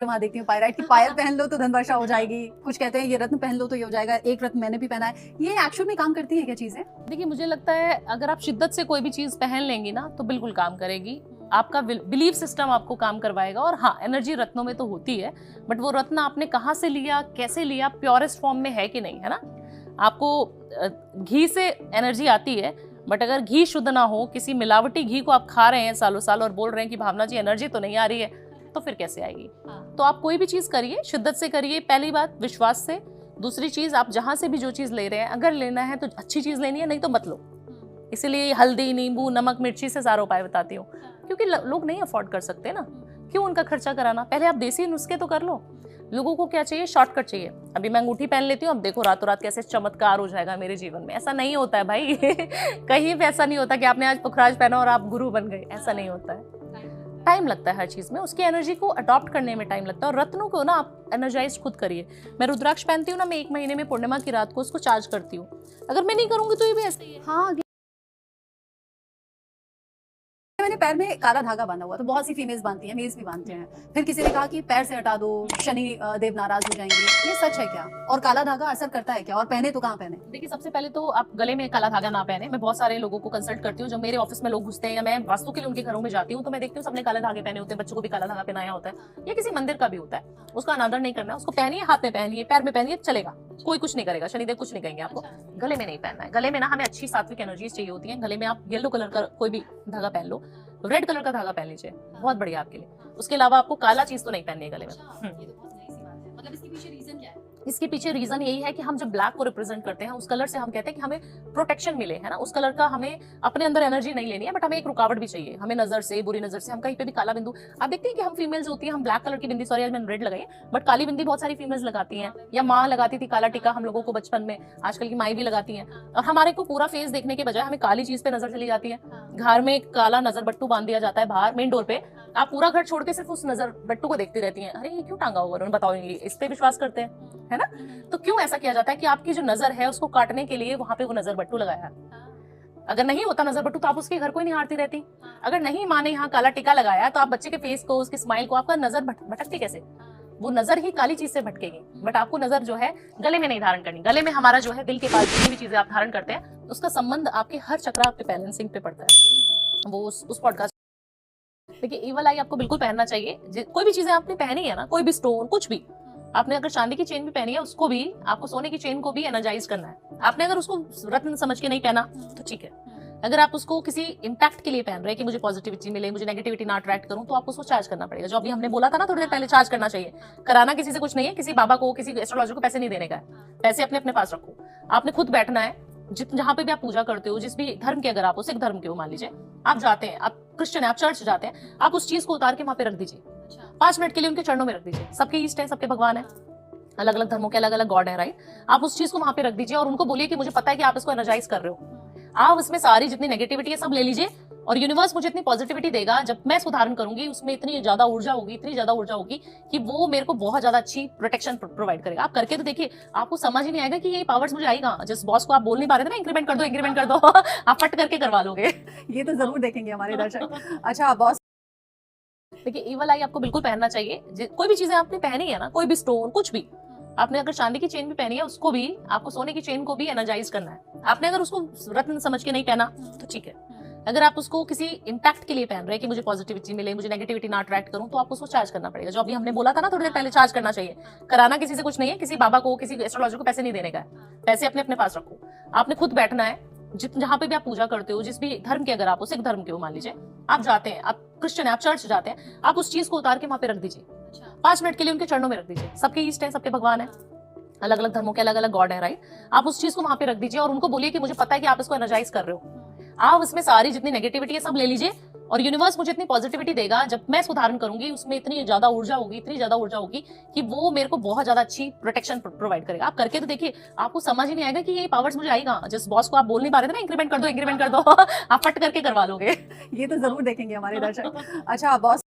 वहाँ देखती हूँ पायराइट की पायल पहन लो तो धन वर्षा हो जाएगी, कुछ कहते हैं ये रत्न पहन लो तो ये हो जाएगा। एक रत्न मैंने भी पहना है। ये एक्चुअल में काम करती है क्या चीजें? देखिए, मुझे लगता है अगर आप शिद्दत से कोई भी चीज पहन लेंगी ना तो बिल्कुल काम करेगी। आपका बिलीफ सिस्टम आपको काम करवाएगा। और हाँ, एनर्जी रत्नों में तो होती है, बट वो रत्न आपने कहाँ से लिया, कैसे लिया, प्योरेस्ट फॉर्म में है कि नहीं, है ना। आपको घी से एनर्जी आती है, बट अगर घी शुद्ध ना हो, किसी मिलावटी घी को आप खा रहे हैं सालों साल और बोल रहे हैं कि भावना जी एनर्जी तो नहीं आ रही है, तो फिर कैसे आएगी। तो आप कोई भी चीज करिए, शिद्दत से करिए। पहली बात विश्वास से। दूसरी चीज, आप जहां से भी जो चीज ले रहे हैं, अगर लेना है तो अच्छी चीज लेनी है, नहीं तो मत लो। इसीलिए हल्दी, नींबू, नमक, मिर्ची से सारा उपाय बताती हूँ, क्योंकि लोग नहीं अफोर्ड कर सकते ना। क्यों उनका खर्चा कराना। पहले आप देसी नुस्खे तो कर लो। लोगों को क्या चाहिए, शॉर्टकट चाहिए। अभी मैं अंगूठी पहन लेती हूँ, अब देखो रातों रात कैसे चमत्कार हो जाएगा मेरे जीवन में। ऐसा नहीं होता है भाई। कहीं भी ऐसा नहीं होता कि आपने आज पुखराज पहना और आप गुरु बन गए, ऐसा नहीं होता है। टाइम लगता है हर चीज में, उसकी एनर्जी को अडॉप्ट करने में टाइम लगता है। और रत्नों को ना आप एनर्जाइज खुद करिए। मैं रुद्राक्ष पहनती हूँ ना, मैं 1 महीने में पूर्णिमा की रात को उसको चार्ज करती हूँ। अगर मैं नहीं करूंगी तो ये भी ऐसे ही है। हाँ, मैंने पैर में काला धागा बांधा हुआ, तो बहुत सी फीमेल्स बांधती हैं, मेल्स भी बांधते हैं। फिर किसी ने कहा कि पैर से हटा दो, शनि देव नाराज हो जाएंगे। ये सच है क्या? और काला धागा असर करता है क्या? और पहने तो कहाँ पहने? देखिए, सबसे पहले तो आप गले में काला धागा ना पहने। मैं बहुत सारे लोगों को कंसल्ट करती हूँ, जब मेरे ऑफिस में लोग घुसते हैं या मैं वास्तु के लिए उनके घरों में जाती हूँ, तो मैं देखती हूँ सबने काले धागे पहने होते हैं। बच्चों को भी काला धागा पहनाया होता है, या किसी मंदिर का भी होता है। उसका अनादर नहीं करना है। उसको पहनिए, हाथ में पहनिए, पैर में पहनिए, चलेगा, कोई कुछ नहीं करेगा। शनिदेव कुछ नहीं कहेंगे आपको। गले में नहीं पहनना है। गले में ना हमें अच्छी सात्विक एनर्जीज चाहिए होती है। गले में आप येलो कलर का कोई भी धागा पहन लो, रेड कलर का धागा पहन लीजिए, बहुत बढ़िया आपके लिए। उसके अलावा आपको काला चीज तो नहीं पहननी है गले में। ये तो बहुत नई सी बात है। मतलब इसके पीछे रीजन क्या है? इसके पीछे रीजन यही है कि हम जब ब्लैक को रिप्रेजेंट करते हैं, उस कलर से हम कहते हैं कि हमें प्रोटेक्शन मिले, है ना। उस कलर का हमें अपने अंदर एनर्जी नहीं लेनी है, बट हमें एक रुकावट भी चाहिए। हमें नजर से, बुरी नजर से, हम कहीं पे भी काला बिंदु, आप देखते हैं कि हम फीमेल्स होती है, हम ब्लैक कलर की बिंदी, सॉरी आज मैंने रेड लगाई, बट काली बिंदी बहुत सारी फीमेल्स लगाती हैं, या माँ लगाती थी काला टिका हम लोगों को बचपन में, आजकल की माई भी लगाती हैं। और हमारे को पूरा फेस देखने के बजाय हमें काली चीज पे नजर चली जाती है। घर में काला नजर बट्टू बांध दिया जाता है बाहर मेन डोर पे, आप पूरा घर छोड़ के सिर्फ उस नजर बट्टू को देखती रहती हैं। अरे ये क्यों टांगा होगा, उन्होंने बताओ, इस पे विश्वास करते हैं, है ना। तो क्यों ऐसा किया जाता है कि आपकी जो नजर है उसको काटने के लिए वहां पे वो नजर बट्टू लगाया है। अगर नहीं होता नजर बट्टू तो आप उसके घर को ही नहीं हारती रहती। अगर नहीं माँ ने यहाँ काला टिका लगाया तो आप बच्चे के फेस को, उसकी स्माइल को, आपका नजर भटकती कैसे। वो नजर ही काली चीज से भटकेगी। बट आपको नजर जो है गले में नहीं धारण करनी। गले में हमारा जो है दिल के पास जितनी भी चीजें आप धारण करते हैं, उसका संबंध आपके हर चक्रा पे बैलेंसिंग पे पड़ता है। वो उस पॉडकास्ट। देखिए, ईवल आई आपको बिल्कुल पहनना चाहिए। कोई भी चीजें आपने पहनी है ना, कोई भी स्टोन, कुछ भी आपने अगर चांदी की चेन भी पहनी है, उसको भी आपको सोने की चेन को भी एनर्जाइज करना है। आपने अगर उसको रत्न समझ के नहीं पहना तो ठीक है। अगर आप उसको किसी इम्पैक्ट के लिए पहन रहे हैं कि मुझे पॉजिटिविटी मिले, मुझे नेगेटिविटी ना अट्रैक्ट करूं, तो आपको उसको चार्ज करना पड़ेगा। जो अभी हमने बोला था ना थोड़ी देर पहले, चार्ज करना चाहिए। कराना किसी से कुछ नहीं है, किसी बाबा को, किसी एस्ट्रोलॉजर को पैसे नहीं देने का है। पैसे अपने अपने पास रखो। आपने खुद बैठना है। जहां पे भी आप पूजा करते हो, जिस भी धर्म के, अगर आप सिख धर्म के हो, मान लीजिए आप जाते हैं, आप क्रिश्चियन है, आप चर्च जाते हैं, आप उस चीज को उतार के वहां पे रख दीजिए। 5 मिनट के लिए उनके चरणों में रख दीजिए। सबके ईष्ट है, सबके भगवान है, अलग अलग धर्मों के अलग अलग गॉड है, राइट। आप उस चीज को वहां पे रख दीजिए और उनको बोलिए कि मुझे पता है कि आप इसको एनर्जाइज कर रहे हो। आप उसमें सारी जितनी नेगेटिविटी है सब ले लीजिए, और यूनिवर्स मुझे इतनी पॉजिटिविटी देगा, जब मैं इसको धारण करूंगी उसमें इतनी ज्यादा ऊर्जा होगी, इतनी ज्यादा ऊर्जा होगी कि वो मेरे को बहुत ज्यादा अच्छी प्रोटेक्शन प्रोवाइड करेगा। आप करके तो देखिए, आपको समझ ही नहीं आएगा कि ये पावर्स मुझे आएगा। जिस बॉस को आप बोल नहीं पा रहे थे ना, इंक्रीमेंट कर दो, इंक्रीमेंट कर दो, आप फट करके करवा लोगे। ये तो जरूर देखेंगे हमारे दर्शक। अच्छा बॉस, देखिए, ईवल आई आपको बिल्कुल पहनना चाहिए। कोई भी चीजें आपने पहनी है ना, कोई भी स्टोन, कुछ भी आपने अगर चांदी की चेन भी पहनी है, उसको भी आपको सोने की चेन को भी एनर्जाइज करना है। आपने अगर उसको रत्न समझ के नहीं पहना तो ठीक है। अगर आप उसको किसी इम्पैक्ट के लिए पहन रहे हैं कि मुझे पॉजिटिविटी मिले, मुझे नेगेटिविटी ना अट्रैक्ट करूं, तो आपको उसको चार्ज करना पड़ेगा। जो अभी हमने बोला था ना थोड़ी देर पहले, चार्ज करना चाहिए। कराना किसी से कुछ नहीं है, किसी बाबा को, किसी एस्ट्रोलॉजर को पैसे नहीं देने का है। पैसे अपने अपने पास रखो। आपने खुद बैठना है। जहां पे भी आप पूजा करते हो, जिस भी धर्म के, अगर आप सिख धर्म के हो, मान लीजिए आप जाते हैं, आप क्रिश्चियन है, आप चर्च जाते हैं, आप उस चीज को उतार के वहां पे रख दीजिए। 5 मिनट के लिए उनके चरणों में रख दीजिए। सबके ईष्ट है, सबके भगवान है, अलग अलग धर्मों के अलग अलग गॉड है, राइट। आप उस चीज को वहां पे रख दीजिए और उनको बोलिए कि मुझे पता है कि आप इसको एनर्जाइज कर रहे हो। आप उसमें सारी जितनी नेगेटिविटी है सब ले लीजिए, और यूनिवर्स मुझे इतनी पॉजिटिविटी देगा, जब मैं इसको धारण करूंगी उसमें इतनी ज्यादा ऊर्जा होगी, इतनी ज्यादा ऊर्जा होगी कि वो मेरे को बहुत ज्यादा अच्छी प्रोटेक्शन प्रोवाइड करेगा। आप करके तो देखिए, आपको समझ ही नहीं आएगा कि ये पावर्स मुझे आएगा। जिस बॉस को आप बोल नहीं पा रहे थे ना, इंक्रीमेंट कर दो, इंक्रीमेंट कर दो, आप फट करके करवा लोगे। ये तो जरूर देखेंगे हमारे दर्शक। अच्छा बॉस,